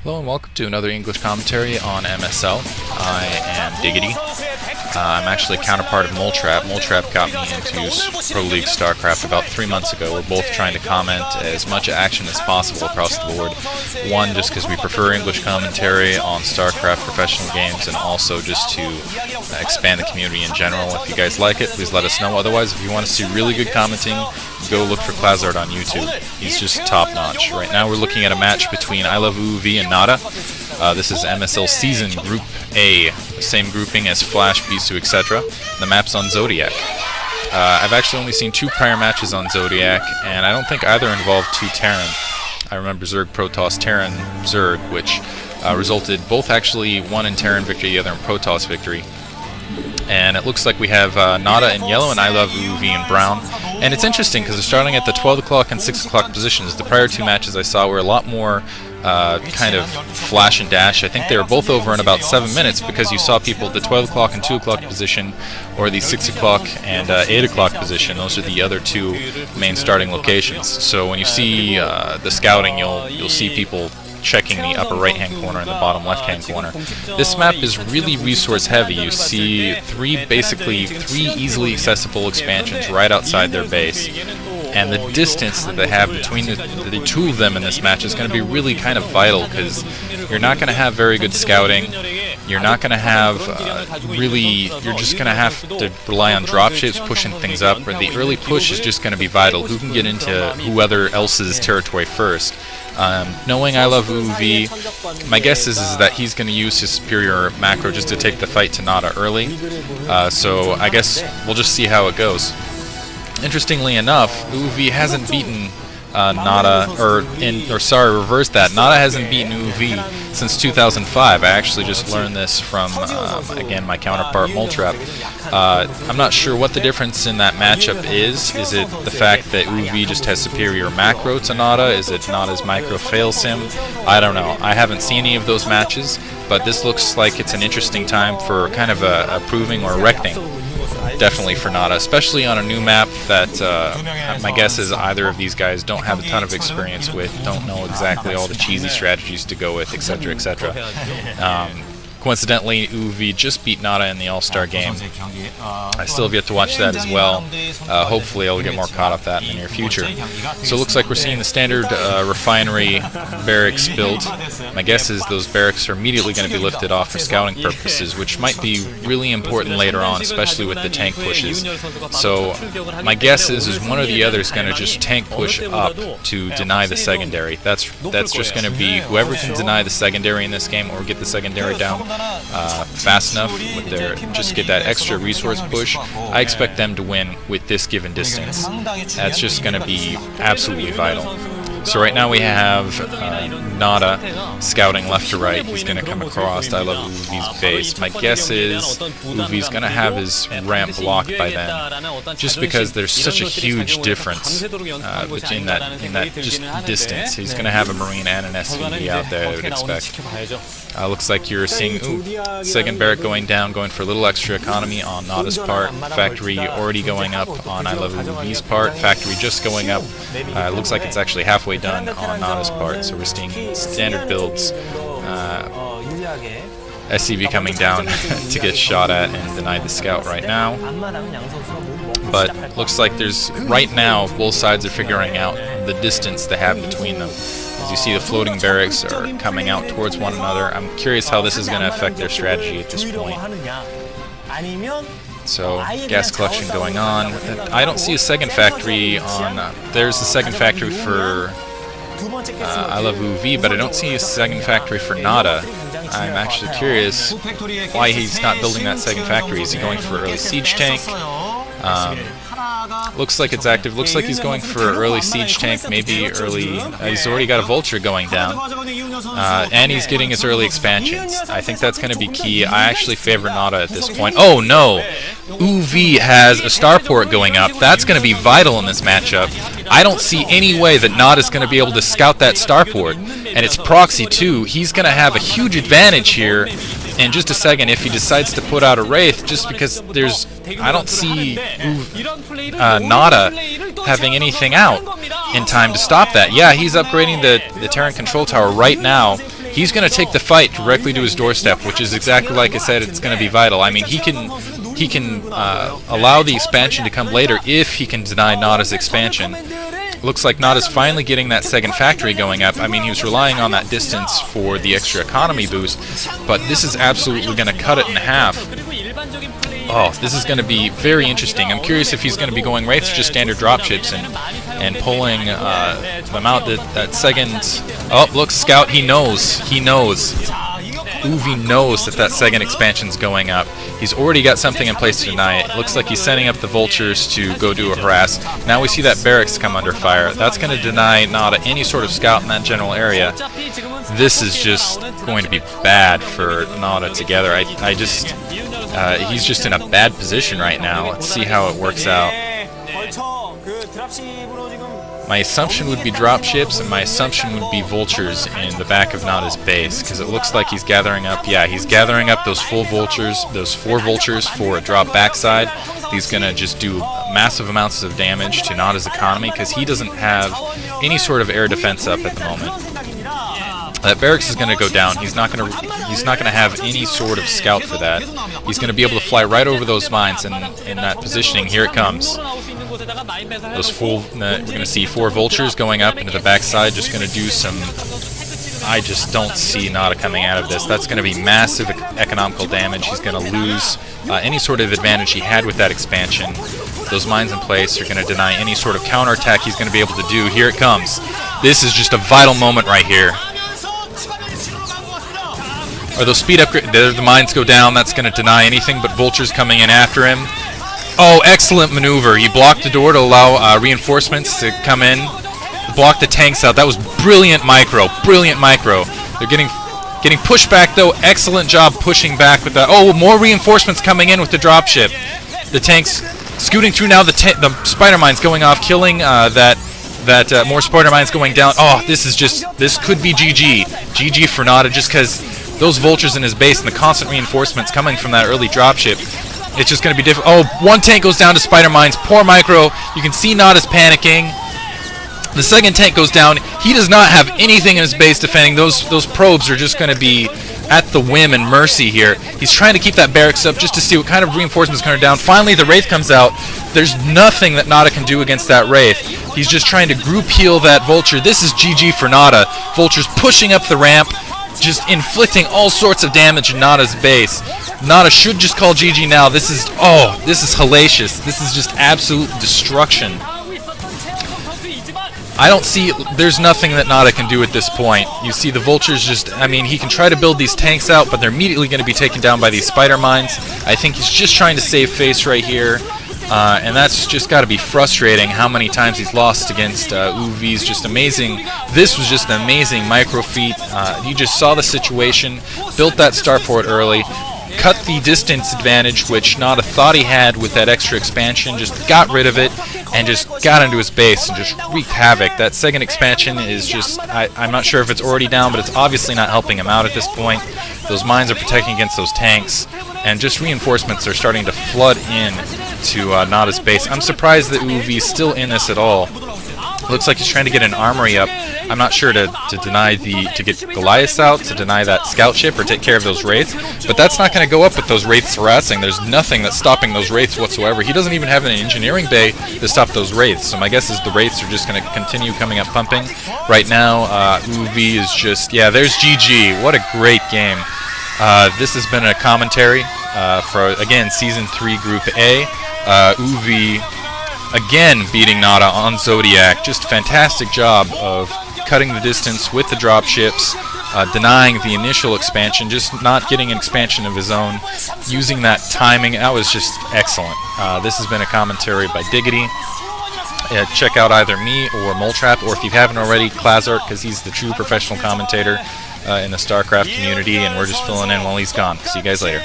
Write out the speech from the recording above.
Hello and welcome to another English commentary on MSL. I am Diggity. I'm actually a counterpart of Moletrap. Moletrap got me into Pro League StarCraft about 3 months ago. We're both trying to comment as much action as possible across the board. One, just because we prefer English commentary on StarCraft professional games, and also just to expand the community in general. If you guys like it, please let us know. Otherwise, if you want to see really good commenting, go look for Clazzard on YouTube. He's just top-notch. Right now we're looking at a match between I Love UV and NaDa. This is MSL Season Group A, same grouping as Flash, Bisu, etc. The map's on Zodiac. I've actually only seen 2 prior matches on Zodiac, and I don't think either involved 2 Terran. I remember Zerg, Protoss, Terran, Zerg, which resulted both actually one in Terran victory, the other in Protoss victory. And it looks like we have NaDa in yellow and I Love UV in brown. And it's interesting because they're starting at the 12 o'clock and 6 o'clock positions. The prior 2 matches I saw were a lot more kind of flash and dash. I think they were both over in about 7 minutes because you saw people at the 12 o'clock and 2 o'clock position, or the 6 o'clock and 8 o'clock position. Those are the other 2 main starting locations. So when you see the scouting, you'll see people checking the upper right-hand corner and the bottom left-hand corner. This map is really resource-heavy. You see basically three easily accessible expansions right outside their base. And the distance that they have between the 2 of them in this match is going to be really kind of vital, because you're not going to have very good scouting. You're not going to have you're just going to have to rely on dropships pushing things up, or the early push is just going to be vital. Who can get into whoever else's territory first? Knowing I Love UV, my guess is that he's going to use his superior macro just to take the fight to NaDa early. So I guess we'll just see how it goes. Interestingly enough, UV hasn't beaten NaDa, reverse that. NaDa hasn't beaten UV since 2005. I actually just learned this from, again, my counterpart Moletrap. I'm not sure what the difference in that matchup is. Is it the fact that UV just has superior macro to NaDa? Is it NaDa's macro fails him? I don't know. I haven't seen any of those matches, but this looks like it's an interesting time for kind of a proving or a reckoning. Definitely for NaDa, especially on a new map that my guess is either of these guys don't have a ton of experience with, don't know exactly all the cheesy strategies to go with, etc., etc. Coincidentally, UV just beat NaDa in the All-Star game. I still have yet to watch that as well. Hopefully I'll get more caught up that in the near future. So it looks like we're seeing the standard refinery barracks build. My guess is those barracks are immediately going to be lifted off for scouting purposes, which might be really important later on, especially with the tank pushes. So my guess is one or the other is going to just tank push up to deny the secondary. That's just going to be whoever can deny the secondary in this game, or get the secondary down fast enough with just get that extra resource push. I expect them to win with this given distance. That's just going to be absolutely vital. So right now we have NaDa scouting left to right. He's going to come across I Love UV's base. My guess is UV's going to have his ramp blocked by then, just because there's such a huge difference between that just distance. He's going to have a Marine and an SVD out there, I would expect. Looks like you're seeing second barrack going down, going for a little extra economy on NaDa's part. Factory already going up on I Love UV's part. Factory just going up. Looks like it's actually halfway done on NaDa's part, so we're seeing standard builds. SCV coming down to get shot at and denied the scout right now. But looks like right now both sides are figuring out the distance they have between them. As you see, the floating barracks are coming out towards one another. I'm curious how this is going to affect their strategy at this point. So, gas collection going on. I don't see a second factory on... there's the second factory for I Love UV, but I don't see a second factory for NaDa. I'm actually curious why he's not building that second factory. Is he going for early siege tank? Looks like it's active. Looks like he's going for early siege tank, maybe early... he's already got a vulture going down. And he's getting his early expansions. I think that's going to be key. I actually favor NaDa at this point. Oh no! UV has a starport going up. That's going to be vital in this matchup. I don't see any way that NaDa's going to be able to scout that starport. And it's proxy too. He's going to have a huge advantage here in just a second if he decides to put out a Wraith, just because I don't see NaDa having anything out in time to stop that. Yeah, he's upgrading the Terran control tower right now. he's going to take the fight directly to his doorstep, which is exactly like I said, it's going to be vital. I mean, he can allow the expansion to come later if he can deny NaDa's expansion. Looks like NaDa's finally getting that second factory going up. I mean, he was relying on that distance for the extra economy boost, but this is absolutely going to cut it in half. Oh, this is going to be very interesting. I'm curious if he's going to be going Wraiths, just standard dropships, and pulling them out. That second... Oh, look, Scout, he knows. He knows. Uvi knows that second expansion's going up. He's already got something in place to deny it. Looks like he's setting up the vultures to go do a harass. Now we see that barracks come under fire. That's going to deny NaDa any sort of scout in that general area. This is just going to be bad for NaDa together. He's just in a bad position right now. Let's see how it works out. My assumption would be dropships, and my assumption would be vultures in the back of NaDa's base, because it looks like he's gathering up, yeah, he's gathering up those full vultures, those 4 vultures for a drop backside. He's going to just do massive amounts of damage to NaDa's economy, because he doesn't have any sort of air defense up at the moment. That barracks is going to go down. He's not going to have any sort of scout for that. He's going to be able to fly right over those mines, and in that positioning, here it comes. Those full, we're going to see 4 vultures going up into the backside, just going to do some... I just don't see NaDa coming out of this. That's going to be massive economical damage. He's going to lose any sort of advantage he had with that expansion. Those mines in place are going to deny any sort of counterattack he's going to be able to do. Here it comes. This is just a vital moment right here. Or those speed upgrades, the mines go down, that's going to deny anything but vultures coming in after him. Oh, excellent maneuver. He blocked the door to allow reinforcements to come in. Blocked the tanks out. That was brilliant micro. Brilliant micro. They're getting pushed back, though. Excellent job pushing back with that. Oh, more reinforcements coming in with the dropship. The tanks scooting through now. The spider mines going off, killing more spider mines going down. Oh, this could be GG. GG for NaDa, just because those vultures in his base and the constant reinforcements coming from that early dropship. It's just going to be different. Oh, one tank goes down to spider mines. Poor micro. You can see NaDa's panicking. The second tank goes down. He does not have anything in his base defending. Those probes are just going to be at the whim and mercy here. He's trying to keep that barracks up just to see what kind of reinforcements are coming down. Finally, the Wraith comes out. There's nothing that NaDa can do against that Wraith. He's just trying to group heal that vulture. This is GG for NaDa. Vulture's pushing up the ramp, just inflicting all sorts of damage in NaDa's base. NaDa should just call GG now. This is hellacious. This is just absolute destruction. I don't see, there's nothing that NaDa can do at this point. You see the vultures just, I mean, he can try to build these tanks out, but they're immediately going to be taken down by these spider mines. I think he's just trying to save face right here. And that's just got to be frustrating how many times he's lost against Uvi's. Just amazing. This was just an amazing micro feat. You just saw the situation, built that starport early, cut the distance advantage, which NaDa thought he had with that extra expansion, just got rid of it, and just got into his base and just wreaked havoc. That second expansion is just, I'm not sure if it's already down, but it's obviously not helping him out at this point. Those mines are protecting against those tanks, and just reinforcements are starting to flood in to NaDa's base. I'm surprised that Uvi is still in this at all. Looks like he's trying to get an armory up. I'm not sure to get Goliaths out, to deny that scout ship, or take care of those Wraiths, but that's not going to go up with those Wraiths harassing. There's nothing that's stopping those Wraiths whatsoever. He doesn't even have an engineering bay to stop those Wraiths, so my guess is the Wraiths are just going to continue coming up pumping. Right now, Uvi is just, yeah, there's GG. What a great game. This has been a commentary for, again, Season 3 Group A. Uvi again beating NaDa on Zodiac. Just fantastic job of cutting the distance with the dropships, denying the initial expansion, just not getting an expansion of his own, using that timing. That was just excellent. This has been a commentary by Diggity. Check out either me or Moletrap, or if you haven't already, Klazart, because he's the true professional commentator in the StarCraft community, and we're just filling in while he's gone. See you guys later.